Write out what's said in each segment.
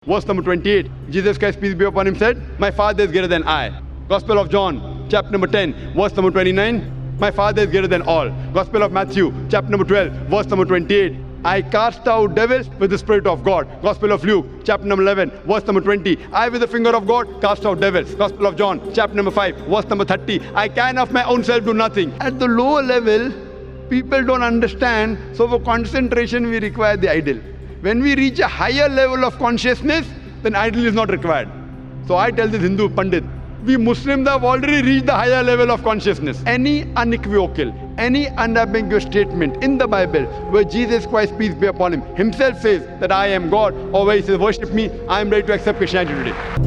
Verse number 28, Jesus Christ, peace be upon him, said, my Father is greater than I. Gospel of John, chapter number 10, verse number 29, my Father is greater than all. Gospel of Matthew, chapter number 12, verse number 28, I cast out devils with the Spirit of God. Gospel of Luke, chapter number 11, verse number 20, I with the finger of God cast out devils. Gospel of John, chapter number 5, verse number 30, I can of my own self do nothing. At the lower level, people don't understand, so for concentration we require the idol. When we reach a higher level of consciousness, then idol is not required. So I tell this Hindu Pandit, we Muslims have already reached the higher level of consciousness. Any unequivocal, any unambiguous statement in the Bible where Jesus Christ, peace be upon him, himself says that I am God, or where he says worship me, I am ready to accept Christianity today.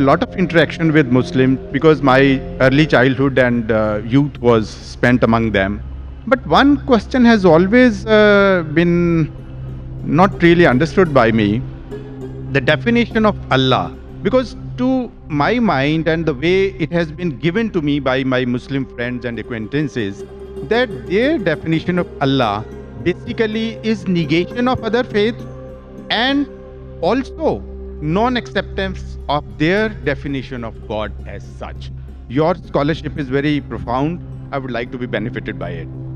lot of interaction with Muslims because my early childhood and youth was spent among them. But one question has always been not really understood by me, the definition of Allah. Because to my mind and the way it has been given to me by my Muslim friends and acquaintances, that their definition of Allah basically is negation of other faiths and also non-acceptance of their definition of God as such. Your scholarship is very profound. I would like to be benefited by it.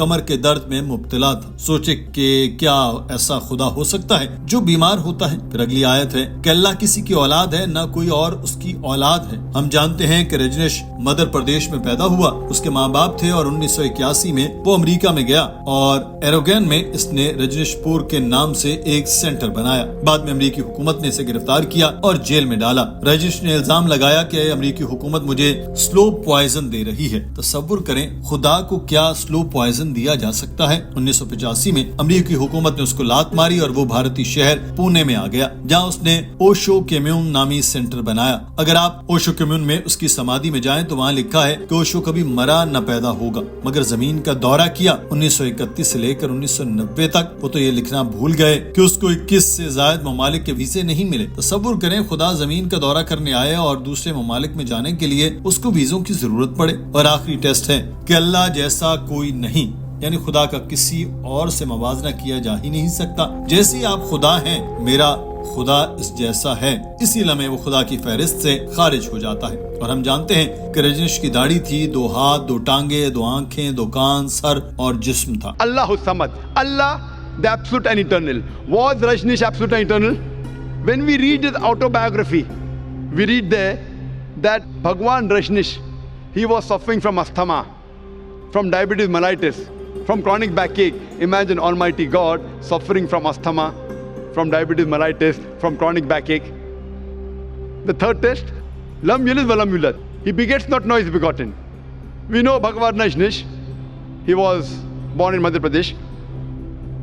کمر کے درد میں مبتلا تھا. سوچے کہ کیا ایسا خدا ہو سکتا ہے جو بیمار ہوتا ہے؟ پھر اگلی آیت ہے کہ اللہ کسی کی اولاد ہے نہ کوئی اور اس کی اولاد ہے. ہم جانتے ہیں کہ رجنیش مدر پردیش میں پیدا ہوا، اس کے ماں باپ تھے اور 1981 میں وہ امریکہ میں گیا اور ایروگین میں اس نے رجنیش پور کے نام سے ایک سینٹر بنایا. بعد میں امریکی حکومت نے اسے گرفتار کیا اور جیل میں ڈالا. رجنیش نے الزام لگایا کہ امریکی حکومت مجھے سلو پوائزن دے رہی ہے. تصور کریں خدا کو کیا سلو پوائزن دیا جا سکتا ہے؟ 1985 میں امریکی حکومت نے اس کو لات ماری اور وہ بھارتی شہر پونے میں آ گیا جہاں اس نے اوشو کمیون نامی سینٹر بنایا. اگر آپ اوشو کمیون میں اس کی سمادھی میں جائیں تو وہاں لکھا ہے کہ اوشو کبھی مرا نہ پیدا ہوگا، مگر زمین کا دورہ کیا 1931 سے لے کر 1990 تک. وہ تو یہ لکھنا بھول گئے کہ اس کو 21 سے زائد ممالک کے ویزے نہیں ملے. تصور کریں خدا زمین کا دورہ کرنے آئے اور دوسرے ممالک میں جانے کے لیے اس کو ویزوں کی ضرورت پڑے. اور آخری ٹیسٹ ہے کہ اللہ جیسا کوئی نہیں، یعنی خدا کا کسی اور سے موازنہ کیا جا ہی نہیں سکتا. جیسے آپ خدا ہیں، میرا خدا اس جیسا ہے، اسی لمحے وہ خدا کی فہرست سے خارج ہو جاتا ہے. اور ہم جانتے ہیں کہ رجنیش کی داڑھی تھی، 2 ہاتھ، 2 ٹانگیں، 2 آنکھیں، 2 کان، سر اور جسم تھا. Allah Samad, Allah the absolute and eternal. Was Rajneesh absolute and eternal? When we read his autobiography, we read there that Bhagwan Rajneesh, he was suffering from asthma, from diabetes mellitus, from chronic backache. Imagine Almighty God suffering from asthma, from diabetes mellitus, from chronic backache. The third test, Lam Yalid wa Lam Yulad. He begets not, nor is begotten. We know Bhagwan Rajneesh, he was born in Madhya Pradesh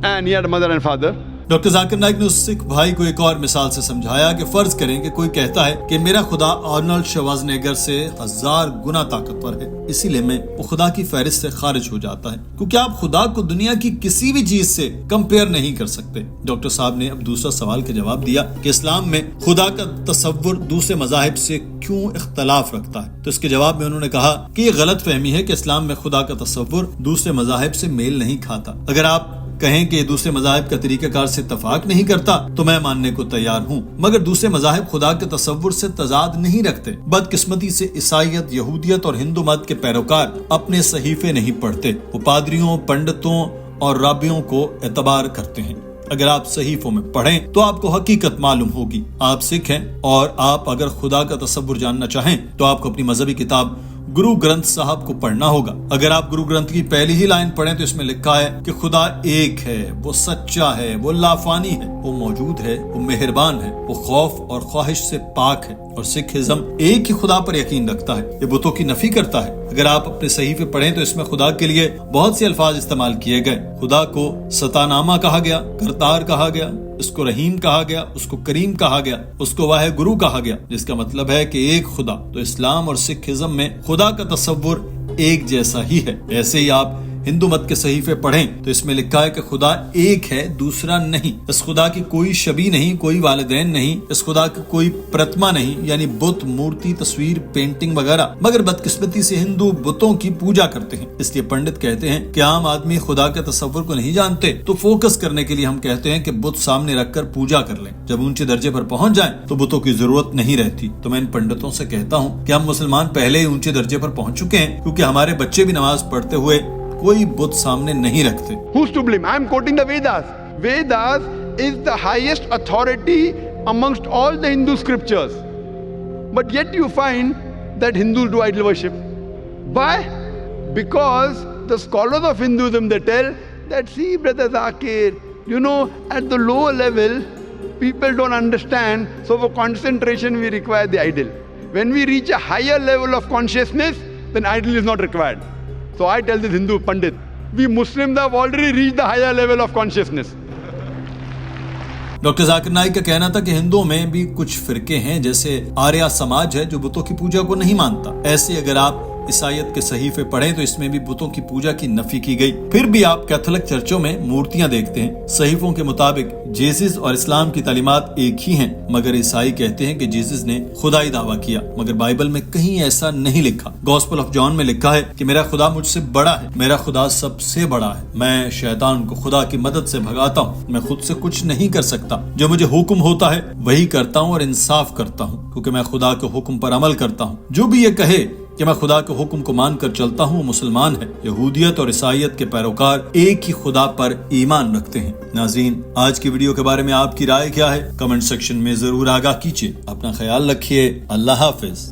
and he had a mother and father. Doctor Zakir Naik نے اس سکھ بھائی کو ایک اور مثال سے سمجھایا کہ فرض کریں کہ کوئی کہتا ہے کہ میرا خدا آرنلڈ شوازنیگر سے 1000 گنا طاقتور ہے، اسی لیے میں وہ خدا کی فہرست سے خارج ہو جاتا ہے، کیونکہ آپ خدا کو دنیا کی کسی بھی چیز سے کمپیئر نہیں کر سکتے. ڈاکٹر صاحب نے اب دوسرا سوال کا جواب دیا کہ اسلام میں خدا کا تصور دوسرے مذاہب سے کیوں اختلاف رکھتا ہے. تو اس کے جواب میں انہوں نے کہا کہ یہ غلط فہمی ہے کہ اسلام میں خدا کا تصور دوسرے مذاہب سے میل نہیں کھاتا. اگر آپ کہیں کہ دوسرے مذاہب کا طریقہ کار سے اتفاق نہیں کرتا تو میں ماننے کو تیار ہوں، مگر دوسرے مذاہب خدا کے تصور سے تضاد نہیں رکھتے. بدقسمتی سے عیسائیت، یہودیت اور ہندو مت کے پیروکار اپنے صحیفے نہیں پڑھتے، وہ پادریوں، پنڈتوں اور رابیوں کو اعتبار کرتے ہیں. اگر آپ صحیفوں میں پڑھیں تو آپ کو حقیقت معلوم ہوگی. آپ سکھ ہیں اور آپ اگر خدا کا تصور جاننا چاہیں تو آپ کو اپنی مذہبی کتاب گرو گرنتھ صاحب کو پڑھنا ہوگا. اگر آپ گرو گرنتھ کی پہلی ہی لائن پڑھیں تو اس میں لکھا ہے کہ خدا ایک ہے، وہ سچا ہے، وہ لافانی ہے، وہ موجود ہے، وہ مہربان ہے، وہ خوف اور خواہش سے پاک ہے. اور سکھ ازم ایک ہی خدا پر یقین رکھتا ہے، یہ بتوں کی نفی کرتا ہے. اگر آپ اپنے صحیفے پڑھیں تو اس میں خدا کے لیے بہت سے الفاظ استعمال کیے گئے. خدا کو ستانامہ کہا گیا، کرتار کہا گیا، اس کو رحیم کہا گیا، اس کو کریم کہا گیا، اس کو واہ گرو کہا گیا، جس کا مطلب ہے کہ ایک خدا. تو اسلام اور سکھ ازم میں خدا کا تصور ایک جیسا ہی ہے. ایسے ہی آپ ہندو مت کے صحیفے پڑھیں تو اس میں لکھا ہے کہ خدا ایک ہے، دوسرا نہیں. اس خدا کی کوئی شبیہ نہیں، کوئی والدین نہیں، اس خدا کی کوئی پرتما نہیں، یعنی بت، مورتی، تصویر، پینٹنگ وغیرہ. مگر بدقسمتی سے ہندو بتوں کی پوجا کرتے ہیں. اس لیے پنڈت کہتے ہیں کہ عام آدمی خدا کے تصور کو نہیں جانتے، تو فوکس کرنے کے لیے ہم کہتے ہیں کہ بت سامنے رکھ کر پوجا کر لیں. جب اونچے درجے پر پہنچ جائیں تو بتوں کی ضرورت نہیں رہتی. تو میں ان پنڈتوں سے کہتا ہوں کہ ہم مسلمان پہلے ہی اونچے درجے پر پہنچ چکے ہیں، کیونکہ ہمارے بچے بھی نماز پڑھتے ہوئے کوئی بت سامنے نہیں رکھتے. Who's to blame? I'm quoting the Vedas. Vedas is the highest authority amongst all the Hindu scriptures. But yet you find that Hindus do idol worship. Why? Because the scholars of Hinduism, they tell that, see, Brother Zakir, you know, at the lower level, people don't understand, so for concentration we require the idol. When we reach a higher level of consciousness, then idol is not required. So I tell this Hindu Pandit, we Muslims have already reached the higher level of consciousness. Doctor Zakir Naik کا کہنا تھا کہ ہندوؤں میں بھی کچھ فرقے ہیں، جیسے آریہ سماج ہے جو بتوں کی پوجا کو نہیں مانتا. ایسے اگر آپ عیسائیت کے صحیفے پڑھیں تو اس میں بھی بتوں کی پوجا کی نفی کی گئی. پھر بھی آپ کیتھولک چرچوں میں مورتیاں دیکھتے ہیں. صحیفوں کے مطابق جیسس اور اسلام کی تعلیمات ایک ہی ہیں، مگر عیسائی کہتے ہیں کہ جیسس نے خدائی دعویٰ کیا، مگر بائبل میں کہیں ایسا نہیں لکھا. گوسپل آف جان میں لکھا ہے کہ میرا خدا مجھ سے بڑا ہے، میرا خدا سب سے بڑا ہے، میں شیطان کو خدا کی مدد سے بھگاتا ہوں، میں خود سے کچھ نہیں کر سکتا، جو مجھے حکم ہوتا ہے وہی کرتا ہوں اور انصاف کرتا ہوں، کیونکہ میں خدا کے حکم پر عمل کرتا ہوں. جو بھی یہ کہے کہ میں خدا کے حکم کو مان کر چلتا ہوں وہ مسلمان ہے۔ یہودیت اور عیسائیت کے پیروکار ایک ہی خدا پر ایمان رکھتے ہیں۔ ناظرین، آج کی ویڈیو کے بارے میں آپ کی رائے کیا ہے؟ کمنٹ سیکشن میں ضرور آگاہ کیجیے۔ اپنا خیال رکھیے۔ اللہ حافظ۔